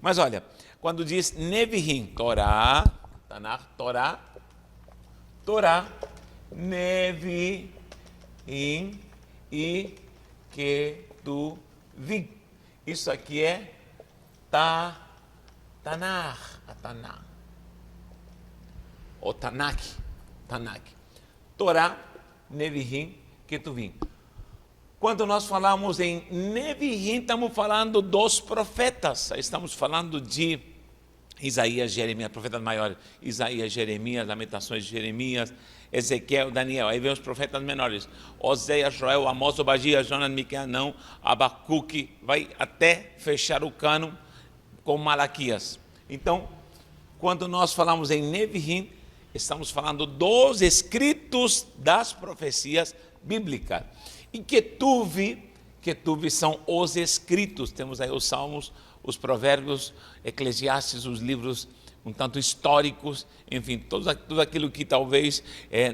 Mas olha, quando diz Nevi'im, Torá, Tanakh, Torá, Nevi'im e Ketuvim. Isso aqui é Tanakh, ou Tanakh. Torá, Nevi'im, Ketuvim. Quando nós falamos em Nevi'im, estamos falando dos profetas. Estamos falando de Isaías, Jeremias, profetas maiores. Isaías, Jeremias, Lamentações de Jeremias, Ezequiel, Daniel. Aí vem os profetas menores. Oséias, Joel, Amós, Obadias, Jonas, Miqueias, Não, Abacuque. Vai até fechar o cânon com Malaquias. Então, quando nós falamos em Nevi'im, estamos falando dos escritos das profecias bíblicas. E Ketuvim são os escritos. Temos aí os Salmos, os Provérbios, Eclesiastes, os livros um tanto históricos, enfim, tudo aquilo que talvez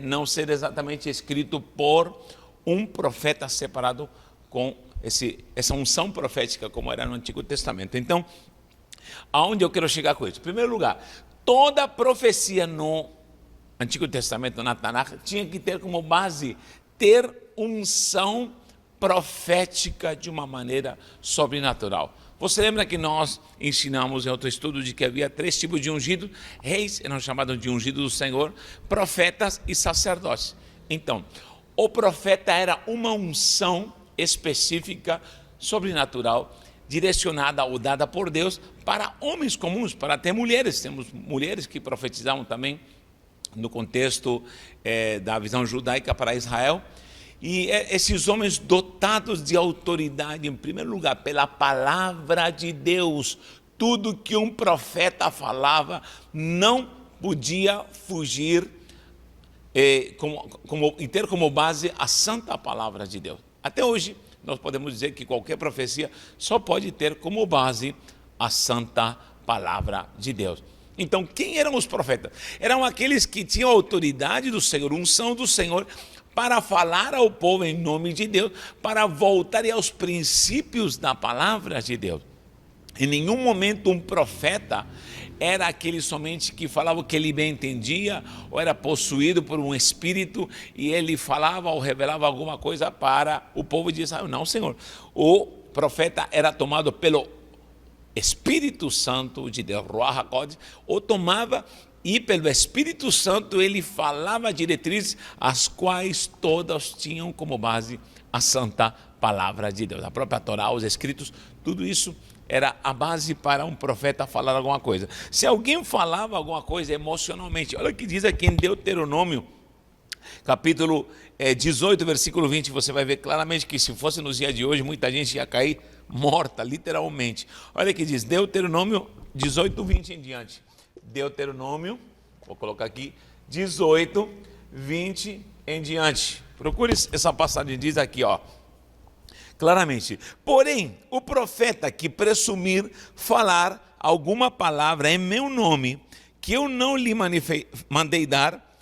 não seja exatamente escrito por um profeta separado com essa unção profética, como era no Antigo Testamento. Então, aonde eu quero chegar com isso? Em primeiro lugar, toda profecia no Antigo Testamento, na Tanakh, tinha que ter como base ter unção profética de uma maneira sobrenatural. Você lembra que nós ensinamos em outro estudo de que havia 3 tipos de ungidos? Reis eram chamados de ungidos do Senhor, profetas e sacerdotes. Então, o profeta era uma unção específica, sobrenatural, direcionada ou dada por Deus para homens comuns, para até mulheres. Temos mulheres que profetizavam também no contexto da visão judaica para Israel. E esses homens dotados de autoridade, em primeiro lugar, pela palavra de Deus. Tudo que um profeta falava não podia fugir e ter como base a santa palavra de Deus. Até hoje, nós podemos dizer que qualquer profecia só pode ter como base a santa palavra de Deus. Então, quem eram os profetas? Eram aqueles que tinham autoridade do Senhor, unção do Senhor, para falar ao povo em nome de Deus, para voltar aos princípios da palavra de Deus. Em nenhum momento um profeta era aquele somente que falava o que ele bem entendia, ou era possuído por um espírito, e ele falava ou revelava alguma coisa para o povo de Israel. Não, Senhor. O profeta era tomado pelo Espírito Santo de Deus, Ruach HaKodesh, ou tomava, e pelo Espírito Santo ele falava diretrizes, as quais todas tinham como base a santa palavra de Deus. A própria Torá, os escritos, tudo isso era a base para um profeta falar alguma coisa. Se alguém falava alguma coisa emocionalmente, olha o que diz aqui em Deuteronômio, capítulo 18, versículo 20, você vai ver claramente que se fosse nos dias de hoje, muita gente ia cair morta, literalmente. Olha o que diz, Deuteronômio 18, 20 em diante. Deuteronômio, vou colocar aqui, 18, 20 em diante. Procure essa passagem, diz aqui, ó, claramente. Porém, o profeta que presumir falar alguma palavra em meu nome, que eu não lhe mandei dar,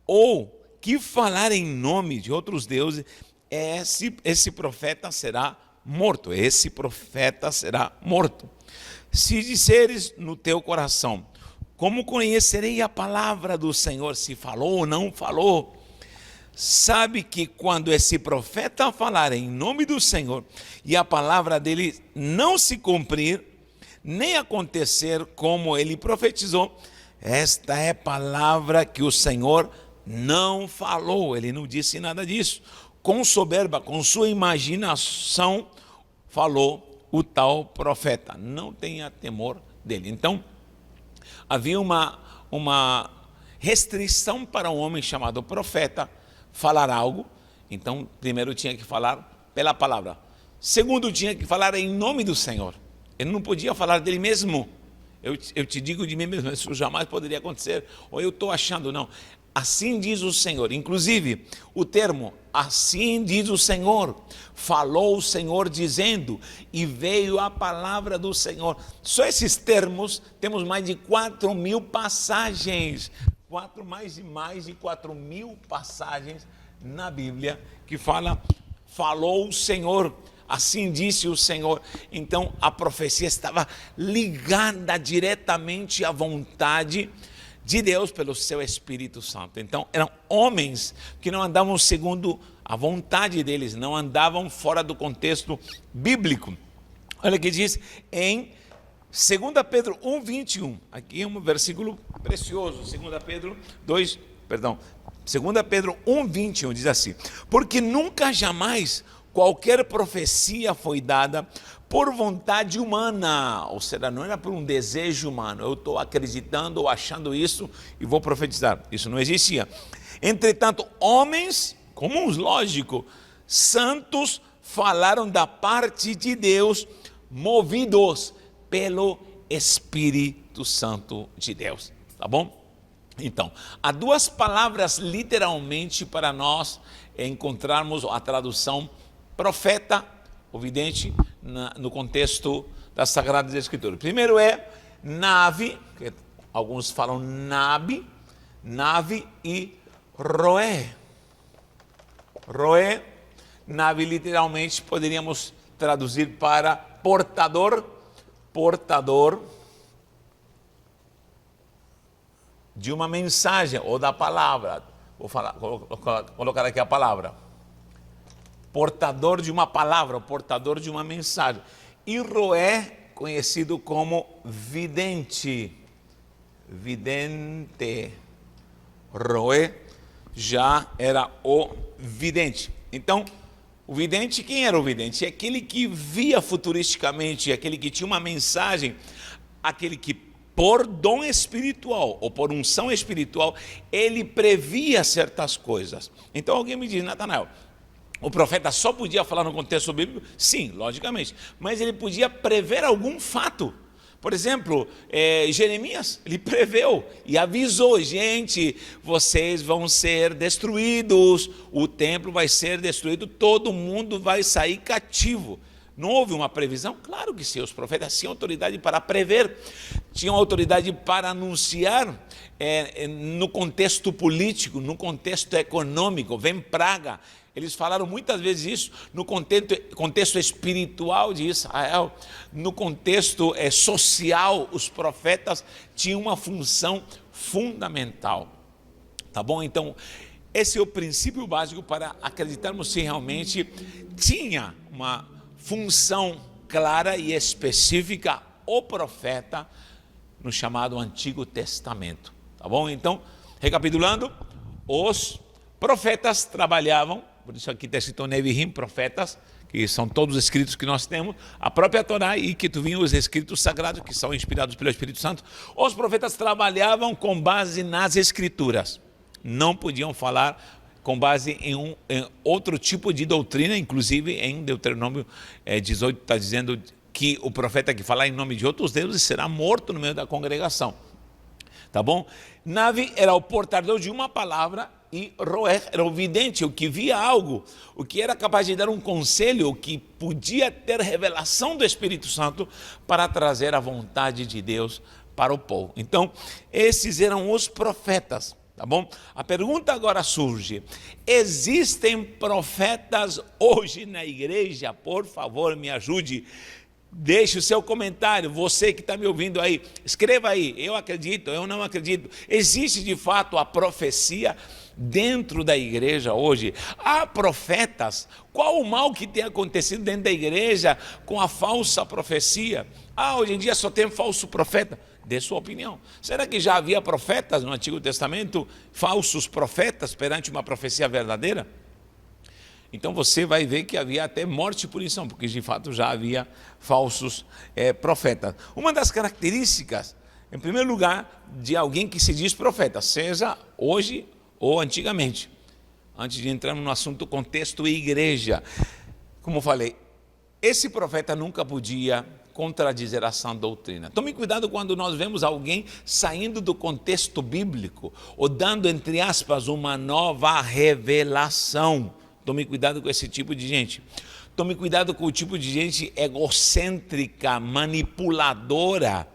ou que falar em nome de outros deuses, esse profeta será morto. Esse profeta será morto. Se disseres no teu coração, como conhecerei a palavra do Senhor, se falou ou não falou? Sabe que quando esse profeta falar em nome do Senhor e a palavra dele não se cumprir, nem acontecer como ele profetizou, esta é palavra que o Senhor não falou, ele não disse nada disso. Com soberba, com sua imaginação, falou o tal profeta. Não tenha temor dele. Então, havia uma restrição para um homem chamado profeta falar algo. Então, primeiro tinha que falar pela palavra. Segundo, tinha que falar em nome do Senhor. Ele não podia falar dele mesmo. Eu te digo de mim mesmo, isso jamais poderia acontecer. Ou eu estou achando, não. Assim diz o Senhor. Inclusive, o termo, assim diz o Senhor, falou o Senhor dizendo, e veio a palavra do Senhor. Só esses termos, temos mais de 4.000 passagens, mais de 4.000 passagens na Bíblia, que falou o Senhor. assim disse o Senhor. Então a profecia estava ligada diretamente à vontade de Deus pelo seu Espírito Santo. Então eram homens que não andavam segundo a vontade deles, não andavam fora do contexto bíblico. Olha o que diz em 2 Pedro 1:21. Aqui é um versículo precioso. 2 Pedro 1:21 diz assim: porque nunca jamais qualquer profecia foi dada por vontade humana, ou seja, não era por um desejo humano. Eu estou acreditando ou achando isso e vou profetizar. Isso não existia. Entretanto, homens comuns, lógico, santos, falaram da parte de Deus, movidos pelo Espírito Santo de Deus. Tá bom? Então, há duas palavras literalmente para nós encontrarmos a tradução profeta, o vidente, no contexto das Sagradas Escrituras. Primeiro é nave, que alguns falam nave e roé. Roé, nave literalmente poderíamos traduzir para portador de uma mensagem ou da palavra. Vou colocar aqui a palavra. Portador de uma palavra, portador de uma mensagem. E roé, conhecido como vidente. Vidente. Roé já era o vidente. Então, o vidente, quem era o vidente? É aquele que via futuristicamente, aquele que tinha uma mensagem, aquele que por dom espiritual ou por unção espiritual, ele previa certas coisas. Então alguém me diz: Natanael, o profeta só podia falar no contexto bíblico? Sim, logicamente, mas ele podia prever algum fato. Por exemplo, Jeremias, ele preveu e avisou: gente, vocês vão ser destruídos, o templo vai ser destruído, todo mundo vai sair cativo. Não houve uma previsão? Claro que sim, os profetas tinham autoridade para prever, tinham autoridade para anunciar no contexto político, no contexto econômico, vem praga. Eles falaram muitas vezes isso no contexto espiritual de Israel, no contexto social, os profetas tinham uma função fundamental. Tá bom? Então, esse é o princípio básico para acreditarmos se realmente tinha uma função clara e específica o profeta no chamado Antigo Testamento. Tá bom? Então, recapitulando, os profetas trabalhavam, por isso aqui está escrito Neviim, profetas, que são todos os escritos que nós temos, a própria Torá e Ketuvim, os escritos sagrados, que são inspirados pelo Espírito Santo. Os profetas trabalhavam com base nas Escrituras, não podiam falar com base em outro tipo de doutrina, inclusive em Deuteronômio 18 está dizendo que o profeta que falar em nome de outros deuses será morto no meio da congregação. Tá bom? Nave era o portador de uma palavra e roé era o vidente, o que via algo, o que era capaz de dar um conselho, o que podia ter revelação do Espírito Santo para trazer a vontade de Deus para o povo. Então, esses eram os profetas, tá bom? A pergunta agora surge: existem profetas hoje na igreja? Por favor, me ajude. Deixe o seu comentário, você que está me ouvindo aí, escreva aí: eu acredito, eu não acredito. Existe de fato a profecia dentro da igreja hoje? Há profetas? Qual o mal que tem acontecido dentro da igreja com a falsa profecia? Hoje em dia só tem falso profeta. Dê sua opinião. Será que já havia profetas no Antigo Testamento, falsos profetas perante uma profecia verdadeira? Então você vai ver que havia até morte e punição, porque de fato já havia falsos profetas. Uma das características, em primeiro lugar, de alguém que se diz profeta, seja hoje ou antigamente, antes de entrar no assunto contexto e igreja, como falei, esse profeta nunca podia contradizer a sã doutrina. Tome cuidado quando nós vemos alguém saindo do contexto bíblico ou dando, entre aspas, uma nova revelação. Tome cuidado com esse tipo de gente. Tome cuidado com o tipo de gente egocêntrica, manipuladora,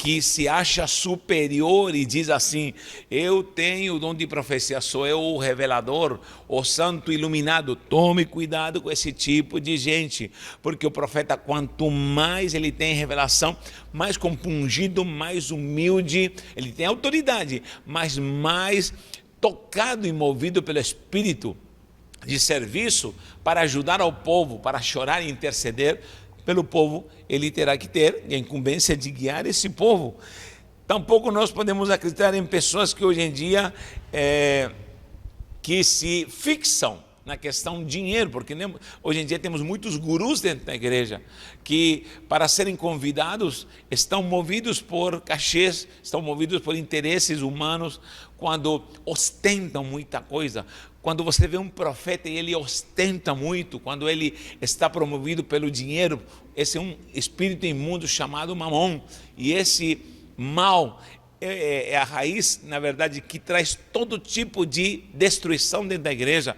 que se acha superior e diz assim: eu tenho o dom de profecia, sou eu o revelador, o santo iluminado. Tome cuidado com esse tipo de gente, porque o profeta, quanto mais ele tem revelação, mais compungido, mais humilde, ele tem autoridade, mas mais tocado e movido pelo Espírito de serviço para ajudar ao povo, para chorar e interceder pelo povo, ele terá que ter a incumbência de guiar esse povo. Tampouco nós podemos acreditar em pessoas que hoje em dia que se fixam na questão dinheiro, porque hoje em dia temos muitos gurus dentro da igreja que, para serem convidados, estão movidos por cachês, estão movidos por interesses humanos, quando ostentam muita coisa. Quando você vê um profeta e ele ostenta muito, quando ele está promovido pelo dinheiro, esse é um espírito imundo chamado Mamon, e esse mal é a raiz, na verdade, que traz todo tipo de destruição dentro da igreja.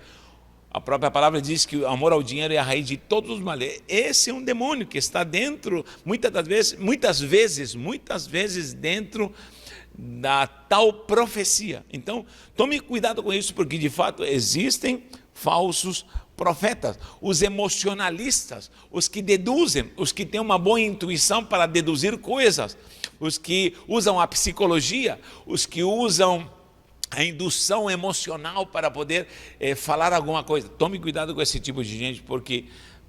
A própria palavra diz que o amor ao dinheiro é a raiz de todos os males. Esse é um demônio que está dentro, muitas vezes dentro da tal profecia. Então, tome cuidado com isso, porque de fato existem falsos profetas, os emocionalistas, os que deduzem, os que têm uma boa intuição para deduzir coisas, os que usam a psicologia, os que usam a indução emocional para poder falar alguma coisa. Tome cuidado com esse tipo de gente, porque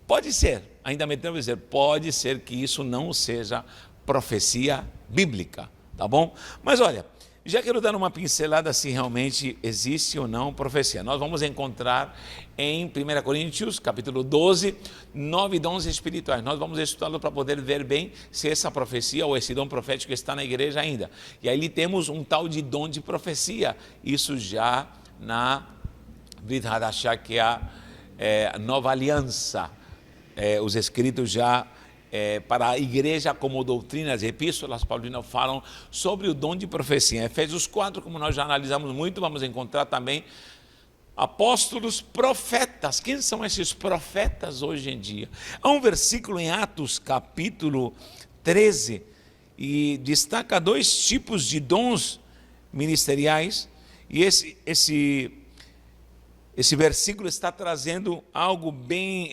pode ser, ainda me atrevo a dizer, pode ser que isso não seja profecia bíblica, tá bom? Mas olha, já quero dar uma pincelada se realmente existe ou não profecia. Nós vamos encontrar em 1 Coríntios, capítulo 12, 9 dons espirituais. Nós vamos estudá-lo para poder ver bem se essa profecia ou esse dom profético está na igreja ainda. E aí temos um tal de dom de profecia, isso já na Brit Hadashah, que é a nova aliança, os escritos já para a igreja como doutrinas e epístolas paulinas falam sobre o dom de profecia. Em Efésios 4, como nós já analisamos muito, vamos encontrar também apóstolos, profetas. Quem são esses profetas hoje em dia? Há um versículo em Atos, capítulo 13, e destaca dois tipos de dons ministeriais, e esse versículo está trazendo algo bem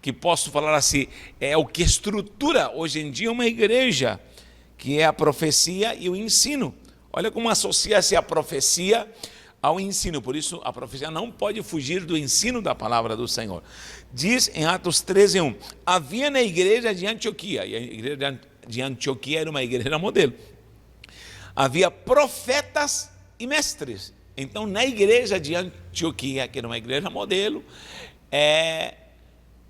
que posso falar assim, é o que estrutura hoje em dia uma igreja, que é a profecia e o ensino. Olha como associa-se a profecia ao ensino, por isso a profecia não pode fugir do ensino da palavra do Senhor. Diz em Atos 13:1, havia na igreja de Antioquia, e a igreja de Antioquia era uma igreja modelo, havia profetas e mestres. Então, na igreja de Antioquia, que era uma igreja modelo,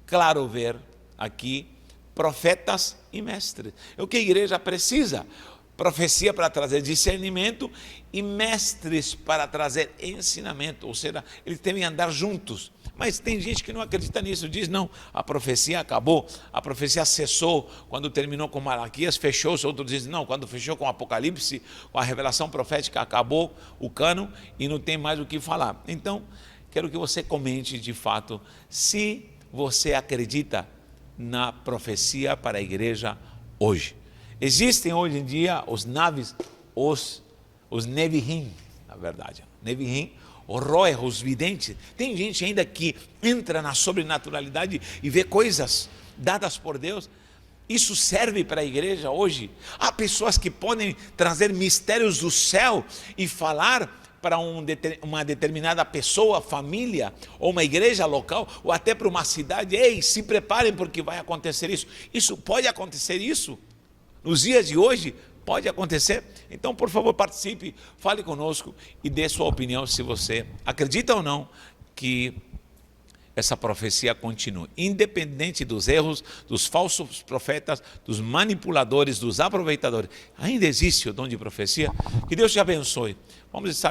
claro ver aqui profetas e mestres. É o que a igreja precisa: profecia para trazer discernimento e mestres para trazer ensinamento, ou seja, eles devem andar juntos. Mas tem gente que não acredita nisso, diz não, a profecia acabou, a profecia cessou, quando terminou com Malaquias fechou-se. Outros dizem não, quando fechou com Apocalipse, com a revelação profética, acabou o cânon e não tem mais o que falar. Então, quero que você comente de fato se você acredita na profecia para a igreja hoje. Existem hoje em dia os navis, os Nevi'im, na verdade. Nevi'im, os roes, os videntes. Tem gente ainda que entra na sobrenaturalidade e vê coisas dadas por Deus. Isso serve para a igreja hoje? Há pessoas que podem trazer mistérios do céu e falar para uma determinada pessoa, família, ou uma igreja local, ou até para uma cidade. Ei, se preparem porque vai acontecer isso. Isso pode acontecer isso? Nos dias de hoje, pode acontecer? Então, por favor, participe, fale conosco e dê sua opinião se você acredita ou não que essa profecia continue. Independente dos erros, dos falsos profetas, dos manipuladores, dos aproveitadores, ainda existe o dom de profecia. Que Deus te abençoe. Vamos estar